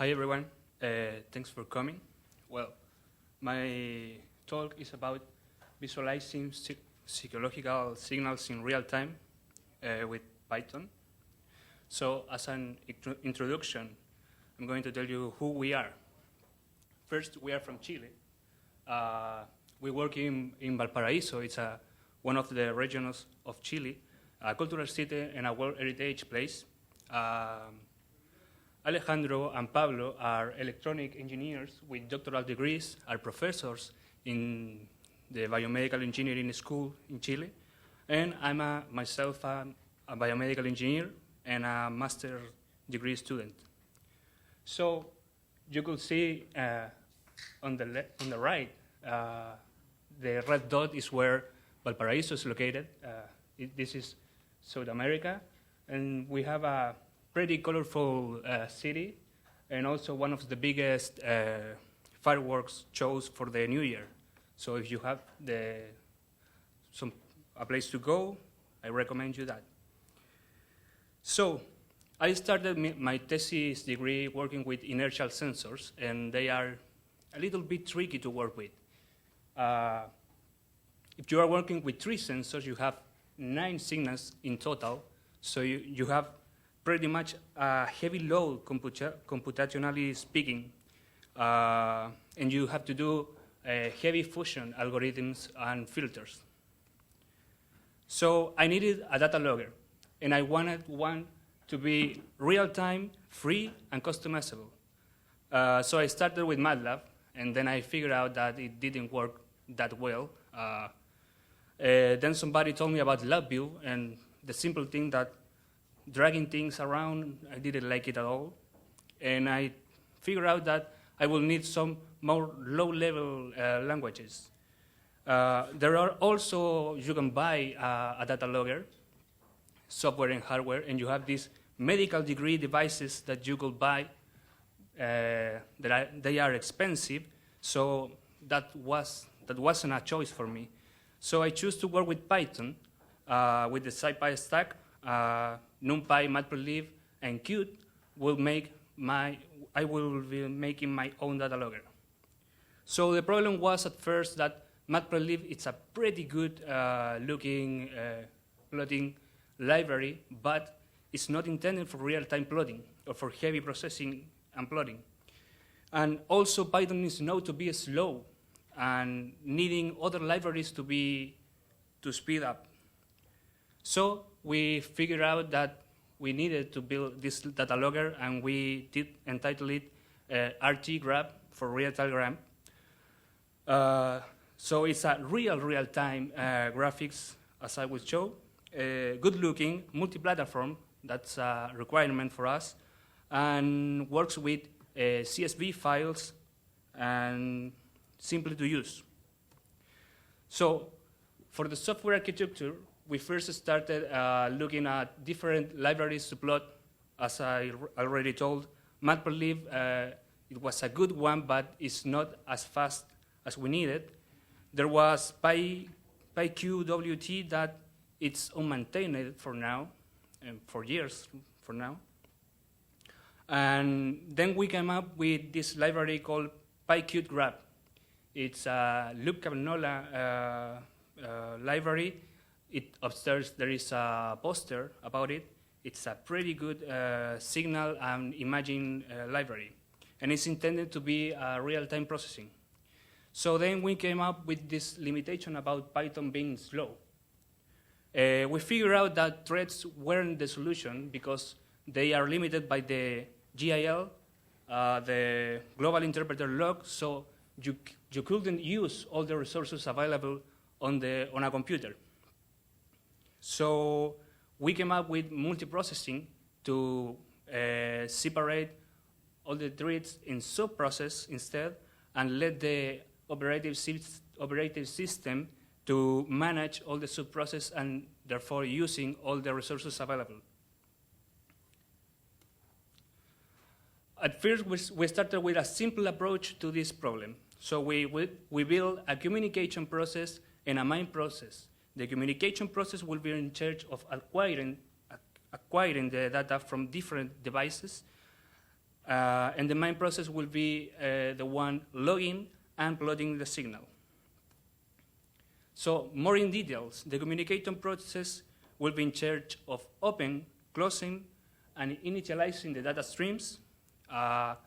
Hi everyone, thanks for coming. Well, my talk is about visualizing psychological signals in real time with Python. So as an introduction, I'm going to tell you who we are. First, we are from Chile. We work in Valparaiso. It's one of the regions of Chile, a cultural city and a World Heritage place. Alejandro and Pablo are electronic engineers with doctoral degrees, are professors in the biomedical engineering school in Chile, and I'm myself a biomedical engineer and a master's degree student. So you could see on the right, the red dot is where Valparaiso is located. This is South America, and we have a pretty colorful city, and also one of the biggest fireworks shows for the New Year. So if you have a place to go, I recommend you that. So I started my thesis degree working with inertial sensors, and they are a little bit tricky to work with. If you are working with 3 sensors, you have 9 signals in total, so you have pretty much a heavy load computationally speaking, and you have to do heavy fusion algorithms and filters. So I needed a data logger, and I wanted one to be real-time, free, and customizable. So I started with MATLAB, and then I figured out that it didn't work that well. Then somebody told me about LabVIEW, and the simple thing that dragging things around, I didn't like it at all. And I figured out that I will need some more low-level languages. There are also, you can buy a data logger, software and hardware, and you have these medical degree devices that you could buy. They are expensive, so that wasn't a choice for me. So I chose to work with Python, with the SciPy stack. NumPy, Matplotlib, and Qt I will be making my own data logger. So the problem was at first that Matplotlib it's a pretty good looking plotting library, but it's not intended for real-time plotting or for heavy processing and plotting. And also Python is known to be slow and needing other libraries to speed up. So we figured out that we needed to build this data logger, and we did entitle it RT-Graph for real-time graph. So it's a real-time graphics, as I will show. Good-looking, multi-platform, that's a requirement for us, and works with CSV files and simply to use. So for the software architecture, we first started looking at different libraries to plot. As I already told, Matplotlib, it was a good one, but it's not as fast as we needed. There was PyQWT that it's unmaintained for now, and for years for now. And then we came up with this library called PyQtGraph. It's a Luke Cavanola library. Upstairs there is a poster about it. It's a pretty good signal and imaging library, and it's intended to be real-time processing. So then we came up with this limitation about Python being slow. We figured out that threads weren't the solution because they are limited by the GIL, the global interpreter log, so you couldn't use all the resources available on a computer. So we came up with multiprocessing to separate all the threads in subprocess instead, and let the operative system to manage all the subprocess and therefore using all the resources available. At first, we started with a simple approach to this problem. So we built a communication process and a main process. The communication process will be in charge of acquiring the data from different devices, And the main process will be the one logging and plotting the signal. So more in details, the communication process will be in charge of open, closing, and initializing the data streams. The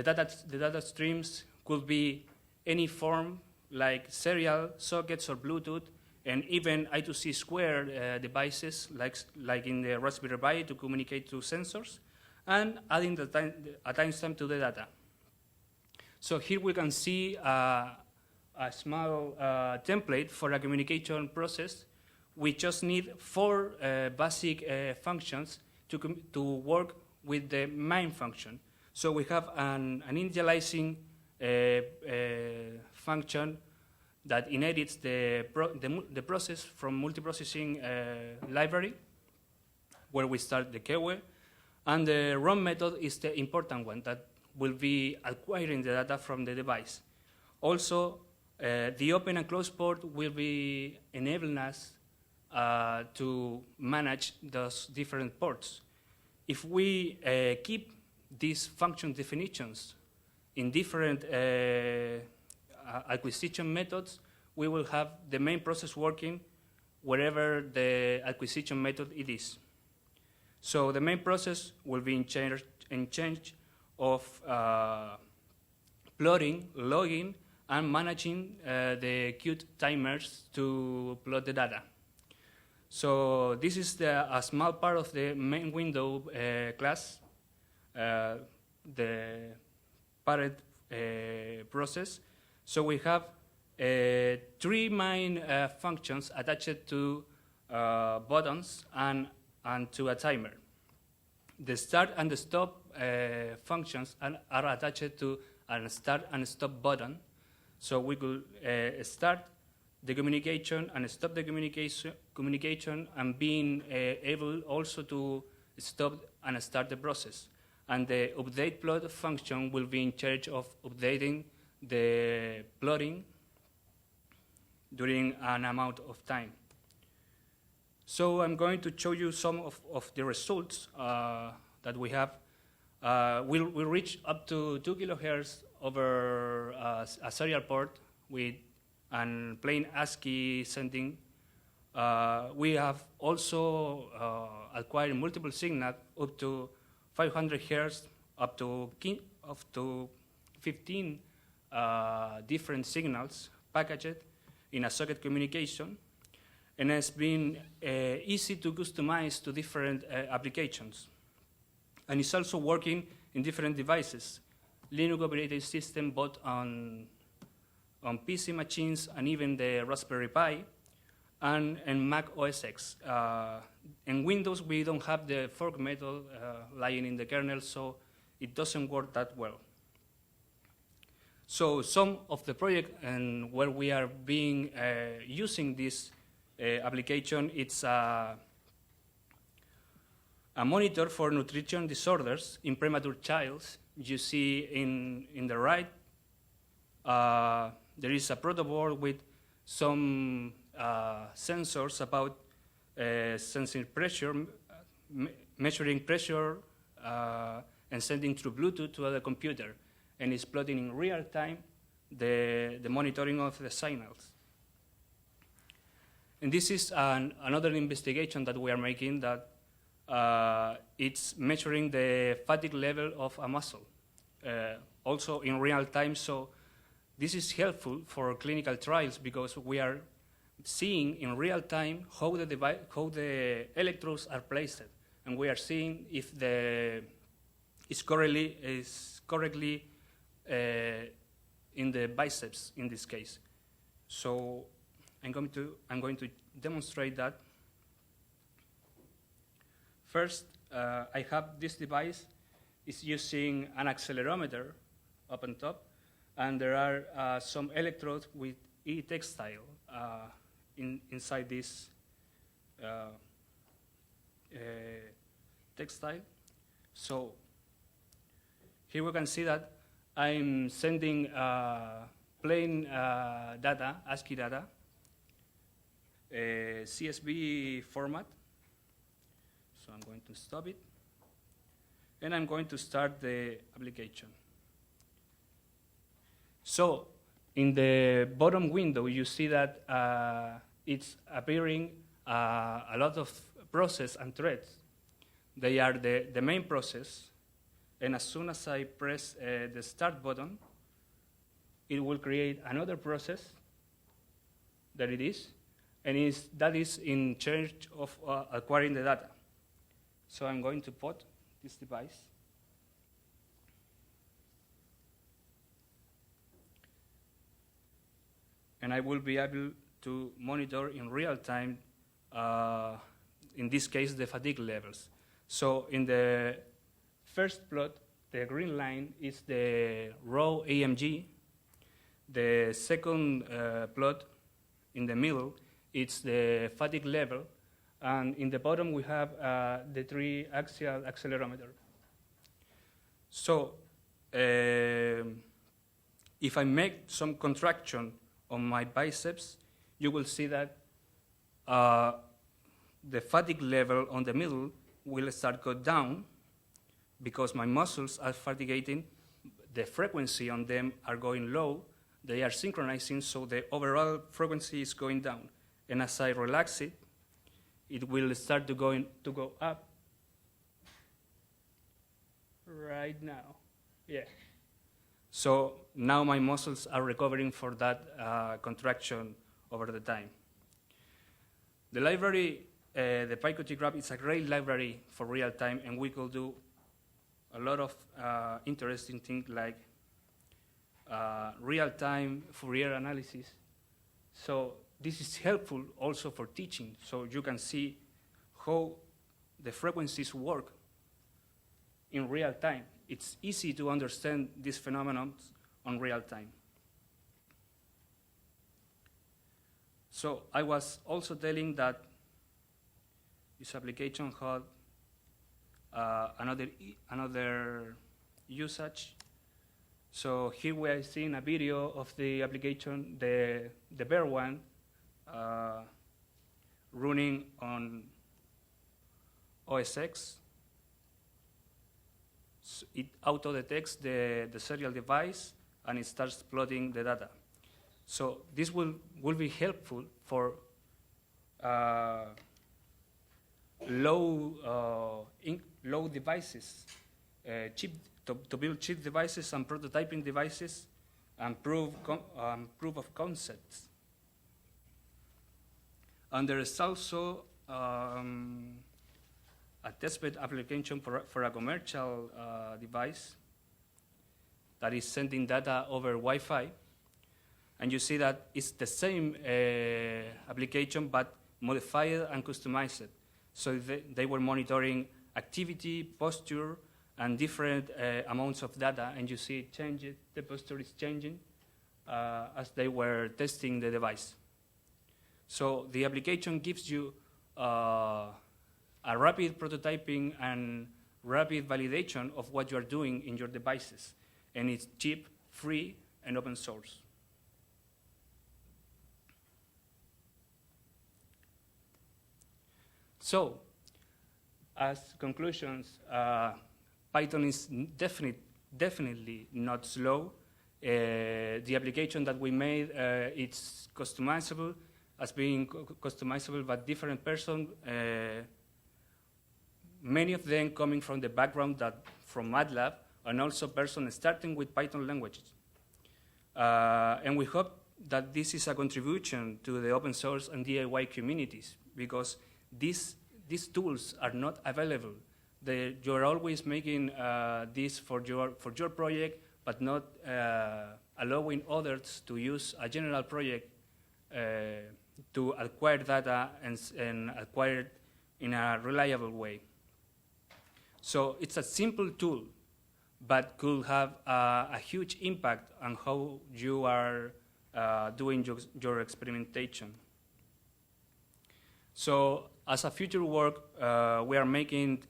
data streams could be any form like serial, sockets, or Bluetooth, and even I2C square devices like in the Raspberry Pi to communicate to sensors, and adding a timestamp to the data. So here we can see a small template for a communication process. We just need 4 basic functions to work with the main function. So we have an initializing function that inherits the process from multiprocessing library, where we start the keyword. And the run method is the important one that will be acquiring the data from the device. Also, the open and close port will be enabling us to manage those different ports. If we keep these function definitions in different acquisition methods, we will have the main process working wherever the acquisition method it is. So the main process will be in charge of plotting, logging, and managing the queued timers to plot the data. So this is a small part of the main window class, the parent process. So we have 3 main functions attached to buttons and to a timer. The start and the stop functions are attached to a start and stop button. So we could start the communication and stop the communication and being able also to stop and start the process. And the update plot function will be in charge of updating the plotting during an amount of time. So I'm going to show you some of the results that we have. We'll reach up to 2 kilohertz over a serial port with an plain ASCII sending. We have also acquired multiple signals up to 500 hertz, up to 15 different signals packaged in a socket communication. And it's been easy to customize to different applications. And it's also working in different devices, Linux operating system, both on PC machines and even the Raspberry Pi, and Mac OS X. In Windows, we don't have the fork method lying in the kernel, so it doesn't work that well. So some of the project and where we are being using this application, it's a monitor for nutrition disorders in premature childs. You see in the right, there is a protoboard with some sensors about sensing pressure, measuring pressure, and sending through Bluetooth to the computer. And it's plotting in real time the monitoring of the signals. And this is another investigation that we are making that it's measuring the fatigue level of a muscle, also in real time. So this is helpful for clinical trials because we are seeing in real time how the electrodes are placed, and we are seeing if is correctly in the biceps in this case. So I'm going to demonstrate that. First, I have this device. It's using an accelerometer up on top, and there are some electrodes with e-textile inside this textile. So here we can see that I'm sending plain data, ASCII data, CSV format. So I'm going to stop it. And I'm going to start the application. So in the bottom window, you see that it's appearing a lot of process and threads. They are the main process. And as soon as I press the start button, it will create another process that it is, and that is in charge of acquiring the data. So I'm going to put this device. And I will be able to monitor in real time, in this case, the fatigue levels. So in the first plot, the green line is the raw AMG. The second plot in the middle, it's the fatigue level. And in the bottom, we have the 3-axial accelerometer. So if I make some contraction on my biceps, you will see that the fatigue level on the middle will start go down because my muscles are fatiguing. The frequency on them are going low. They are synchronizing, so the overall frequency is going down. And as I relax it, it will start to go up right now. Yeah. So now my muscles are recovering for that contraction over the time. The library, the PyQt is a great library for real time, and we could do a lot of interesting things like real-time Fourier analysis. So this is helpful also for teaching, so you can see how the frequencies work in real time. It's easy to understand these phenomena on real time. So I was also telling that this application had another usage. So here we are seeing a video of the application, the bare one, running on OS X. So it auto-detects the serial device, and it starts plotting the data. So this will be helpful for low devices, to build cheap devices and prototyping devices and proof of concepts. And there is also a testbed application for a commercial device that is sending data over Wi-Fi. And you see that it's the same application, but modified and customized. So they were monitoring activity, posture, and different amounts of data, and you see it changes, the posture is changing as they were testing the device. So the application gives you a rapid prototyping and rapid validation of what you are doing in your devices, and it's cheap, free, and open source. So, as conclusions, Python is definitely not slow. The application that we made, it's customizable, as being customizable by different persons. Many of them coming from the background from MATLAB, and also persons starting with Python languages. And we hope that this is a contribution to the open source and DIY communities, because these tools are not available. You're always making this for your project, but not allowing others to use a general project to acquire data and acquire it in a reliable way. So it's a simple tool, but could have a huge impact on how you are doing your experimentation. So as a future work, we're making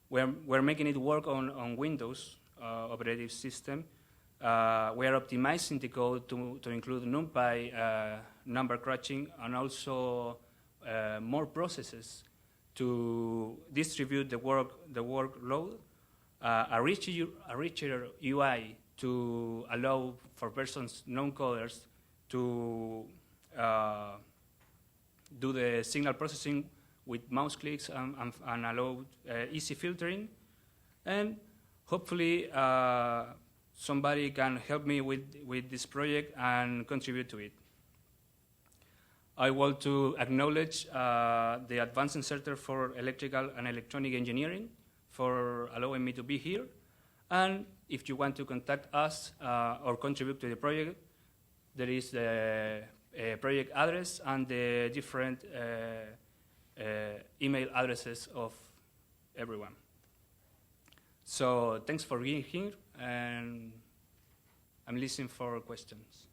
it work on Windows operating system. We are optimizing the code to include NumPy, number crunching, and also more processes to distribute the workload richer UI to allow for persons, non-coders, to do the signal processing with mouse clicks and allow easy filtering. And hopefully somebody can help me with this project and contribute to it. I want to acknowledge the Advanced Center for Electrical and Electronic Engineering for allowing me to be here. And if you want to contact us or contribute to the project, there is the project address and the different email addresses of everyone. So thanks for being here, and I'm listening for questions.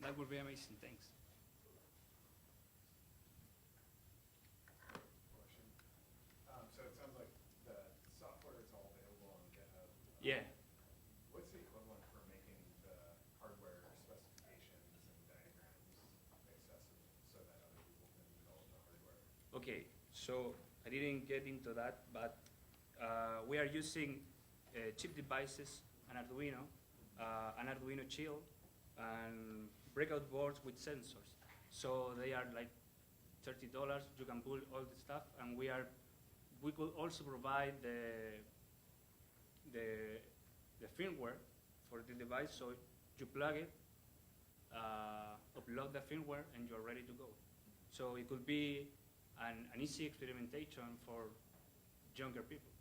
That would be amazing, thanks. So it sounds like the software is all available on GitHub. Yeah. What's the equivalent for making the hardware specifications and diagrams accessible so that other people can develop the hardware? Okay, so I didn't get into that, but we are using chip devices, an Arduino Chill, and breakout boards with sensors. So they are like $30. You can pull all the stuff, and we could also provide the firmware for the device. So you plug it, upload the firmware, and you're ready to go. So it could be an easy experimentation for younger people.